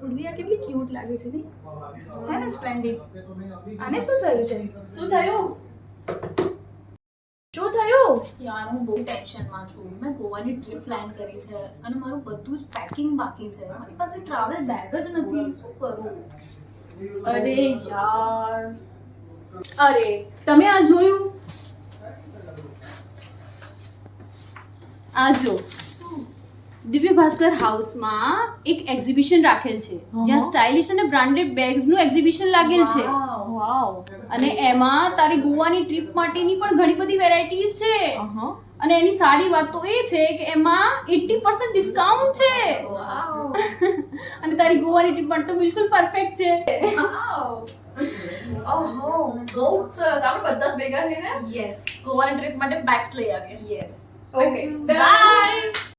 ઉર્વિયા કેટલી ક્યુટ લાગે છે ને, હે ને સ્પ્લેન્ડિડ. આને શું થયું છે? શું થયું? યાર હું બહુ ટેન્શનમાં છું. મેં ગોવાની ટ્રીપ પ્લાન કરી છે અને મારું બધું જ પેકિંગ બાકી છે. મારી પાસે ટ્રાવેલ બેગ જ નથી. શું કરું? અરે યાર, અરે તમે આ જોયું? આ જો દિવ્ય ભાસ્કર હાઉસમાં એક એક્ઝિબિશન રાખેલ છે જ્યાં સ્ટાઇલિશ અને બ્રાન્ડેડ બેગ્સ નું એક્ઝિબિશન લાગેલ છે. વાવ. અને એમાં તારી ગોવાની ટ્રીપ માટેની પણ ઘણી બધી વેરાયટીઝ છે. અને એની સારી વાત તો એ છે કે એમાં 80% ડિસ્કાઉન્ટ છે. અને તારી ગોવાની ટ્રીપ માટે તો બિલકુલ પરફેક્ટ છે. ઓહો, બહુ સરસ. આપણે બધા જ ભેગા થઈને યસ ગોવાની ટ્રીપ માટે બેગ્સ લઈ આવીએ. Yes okay, by.